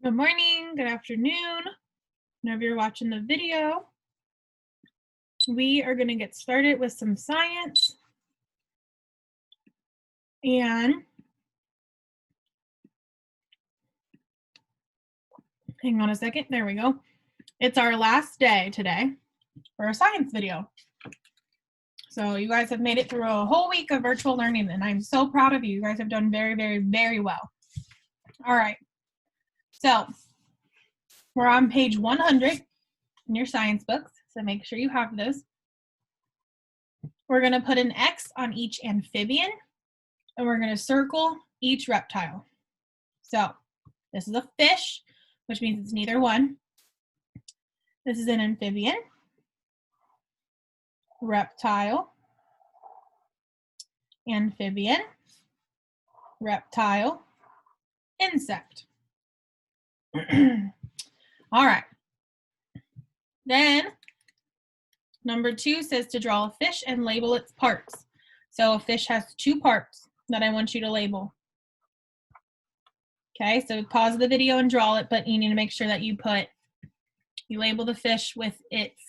Good morning, good afternoon, whenever you're watching the video. We are going to get started with some science. And hang on a second, there we go. It's our last day today for a science video. So you guys have made it through a whole week of virtual learning, and I'm so proud of you. You guys have done very, very, very well. All right, so we're on page 100 in your science books, so make sure you have those. We're going to put an X on each amphibian, and we're going to circle each reptile. So this is a fish, which means it's neither one. This is an amphibian, reptile, amphibian, reptile, insect. All right. Then number 2 says to draw a fish and label its parts. So a fish has 2 parts that I want you to label. Okay, so pause the video and draw it, but you need to make sure that you label the fish with its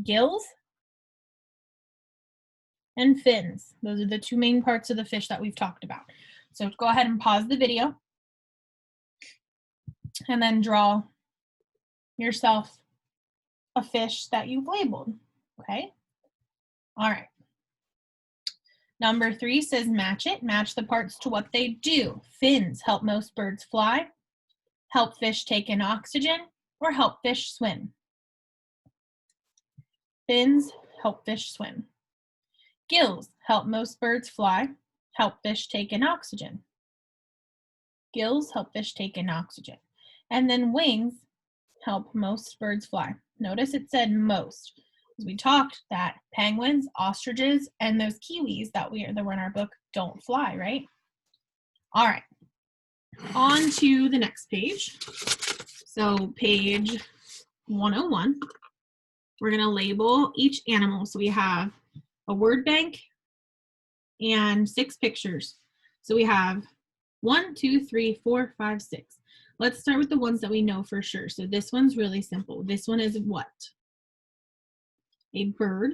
gills and fins. Those are the 2 main parts of the fish that we've talked about. So go ahead and pause the video and then draw yourself a fish that you've labeled, okay? All right. Number 3 says match it. Match the parts to what they do. Fins help most birds fly, help fish take in oxygen, or help fish swim. Fins help fish swim. Gills help most birds fly, help fish take in oxygen. Gills help fish take in oxygen. And then wings help most birds fly. Notice it said most. As we talked that penguins, ostriches, and those kiwis that were in our book don't fly, right? All right, on to the next page. So page 101, we're gonna label each animal. So we have a word bank and 6 pictures. So we have 1, 2, 3, 4, 5, 6. Let's start with the ones that we know for sure. So this one's really simple. This one is what? A bird.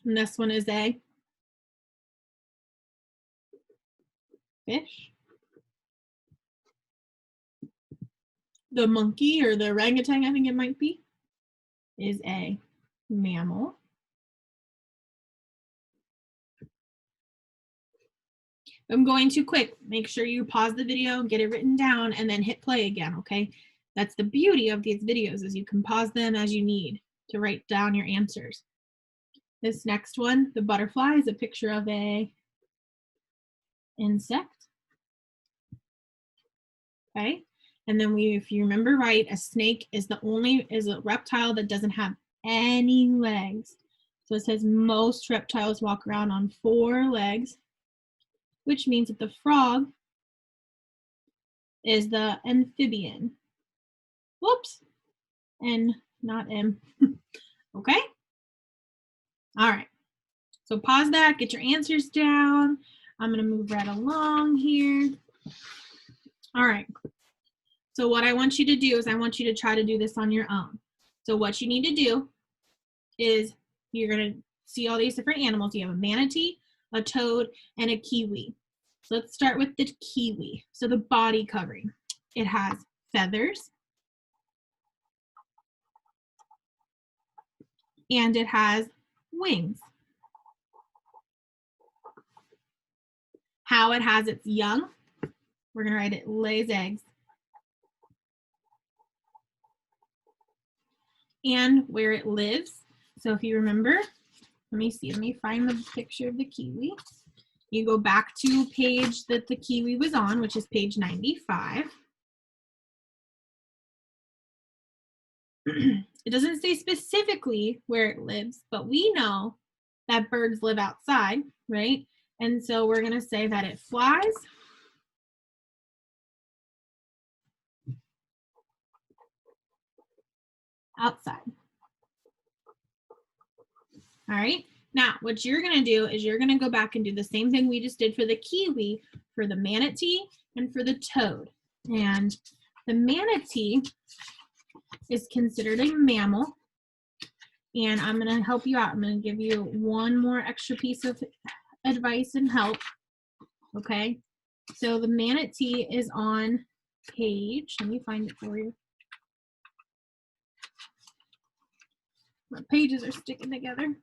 And this one is a fish. The monkey or the orangutan, I think it might be, is a mammal. I'm going too quick. Make sure you pause the video, get it written down, and then hit play again, okay? That's the beauty of these videos, is you can pause them as you need to write down your answers. This next one, the butterfly, is a picture of a insect. Okay, and then if you remember right, a snake is a reptile that doesn't have any legs. So it says most reptiles walk around on 4 legs, which means that the frog is the amphibian. Whoops, and not M. Okay? All right. So pause that, get your answers down. I'm gonna move right along here. All right. So what I want you to do is I want you to try to do this on your own. So what you need to do is you're gonna see all these different animals. You have a manatee, a toad, and a kiwi. So let's start with the kiwi. So the body covering. It has feathers, and it has wings. How it has its young, we're gonna write it lays eggs. And where it lives. So if you remember, let me find the picture of the kiwi. You go back to page that the kiwi was on, which is page 95. It doesn't say specifically where it lives, but we know that birds live outside, right? And so we're gonna say that it flies outside. All right, Now, what you're going to do is you're going to go back and do the same thing we just did for the kiwi, for the manatee, and for the toad. And the manatee is considered a mammal. And I'm going to help you out. I'm going to give you one more extra piece of advice and help. Okay? So the manatee is on page, let me find it for you. My pages are sticking together.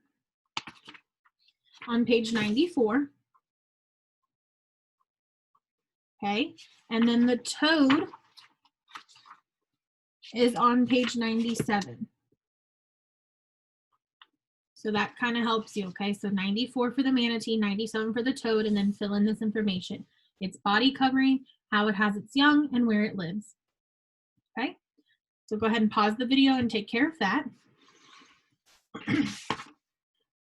On page 94. Okay, and then the toad is on page 97. So that kind of helps you, okay? So 94 for the manatee, 97 for the toad, and then fill in this information. Its body covering, how it has its young, and where it lives. Okay, so go ahead and pause the video and take care of that.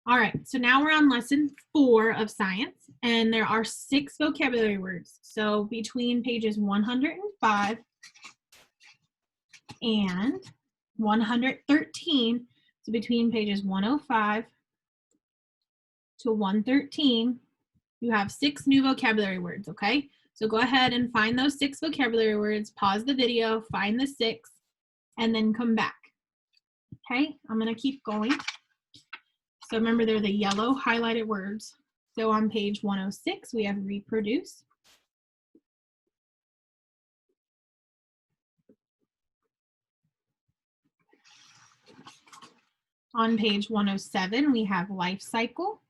All right, so now we're on lesson 4 of science, and there are 6 vocabulary words. So between pages 105 and 113, so between pages 105 to 113, you have 6 new vocabulary words, okay? So go ahead and find those 6 vocabulary words, pause the video, find the 6, and then come back. Okay, I'm gonna keep going. So remember, they're the yellow highlighted words. So on page 106, we have reproduce. On page 107, we have life cycle.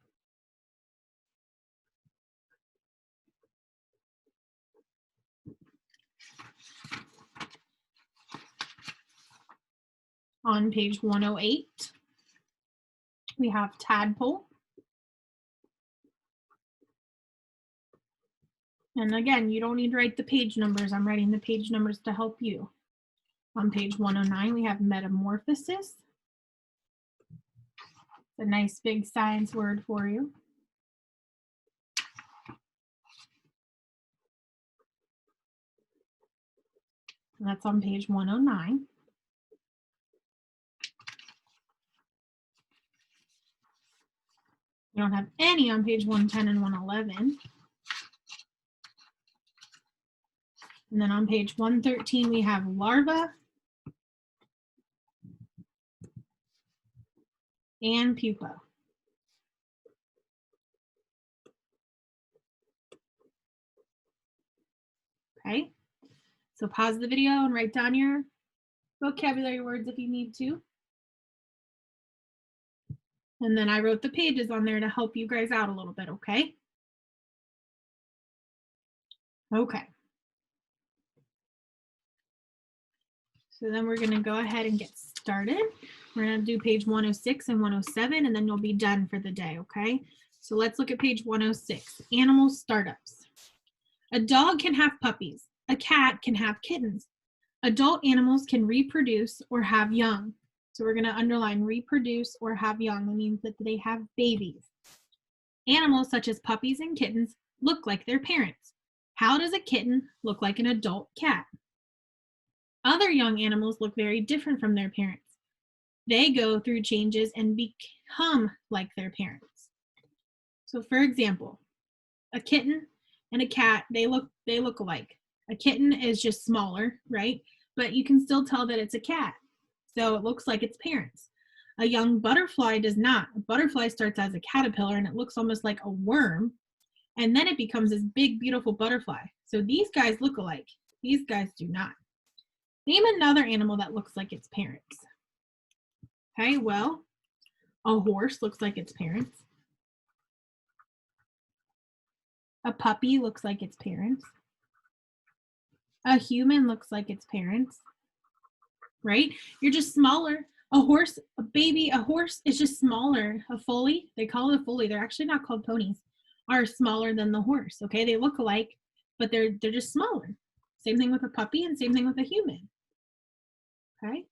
On page 108, we have tadpole. And again, you don't need to write the page numbers. I'm writing the page numbers to help you. On page 109, we have metamorphosis. A nice big science word for you. And that's on page 109. You don't have any on page 110 and 111. And then on page 113, we have larva and pupa. Okay, so pause the video and write down your vocabulary words if you need to. And then I wrote the pages on there to help you guys out a little bit, okay? Okay. So then we're gonna go ahead and get started. We're gonna do page 106 and 107, and then you'll be done for the day, okay? So let's look at page 106, animal startups. A dog can have puppies. A cat can have kittens. Adult animals can reproduce or have young. So we're gonna underline reproduce or have young. That means that they have babies. Animals such as puppies and kittens look like their parents. How does a kitten look like an adult cat? Other young animals look very different from their parents. They go through changes and become like their parents. So for example, a kitten and a cat, they look alike. A kitten is just smaller, right? But you can still tell that it's a cat. So it looks like its parents. A young butterfly does not. A butterfly starts as a caterpillar and it looks almost like a worm. And then it becomes this big, beautiful butterfly. So these guys look alike. These guys do not. Name another animal that looks like its parents. Okay, well, a horse looks like its parents. A puppy looks like its parents. A human looks like its parents, right? You're just smaller. A horse, a baby, a horse is just smaller. A foalie, they call it a foalie. They're actually not called ponies, are smaller than the horse, okay? They look alike, but they're just smaller. Same thing with a puppy and same thing with a human. Okay,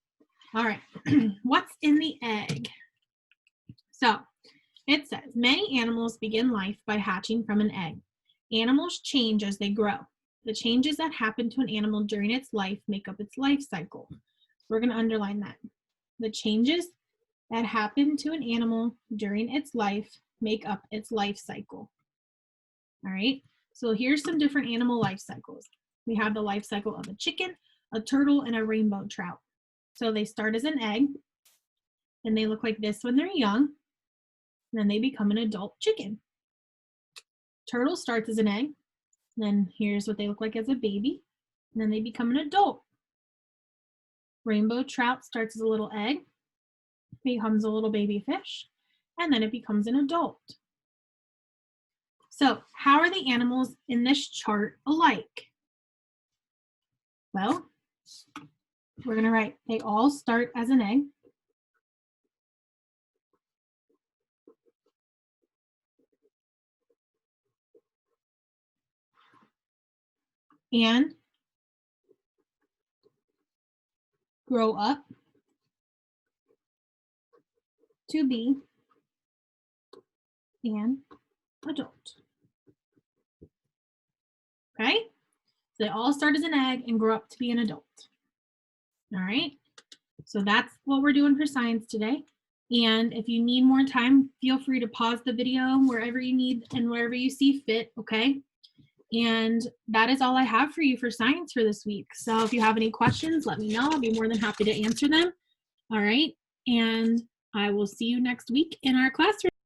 all right. What's in the egg? So it says many animals begin life by hatching from an egg. Animals change as they grow. The changes that happen to an animal during its life make up its life cycle. We're going to underline that. The changes that happen to an animal during its life make up its life cycle. All right, so here's some different animal life cycles. We have the life cycle of a chicken, a turtle, and a rainbow trout. So they start as an egg, and they look like this when they're young, and then they become an adult chicken. Turtle starts as an egg, and then here's what they look like as a baby, and then they become an adult. Rainbow trout starts as a little egg, becomes a little baby fish, and then it becomes an adult. So how are the animals in this chart alike? Well, we're going to write they all start as an egg. And grow up to be an adult. Okay? So they all start as an egg and grow up to be an adult. All right? So that's what we're doing for science today. And if you need more time, feel free to pause the video wherever you need and wherever you see fit, okay? And that is all I have for you for science for this week. So if you have any questions, let me know. I'll be more than happy to answer them. All right? And I will see you next week in our classroom.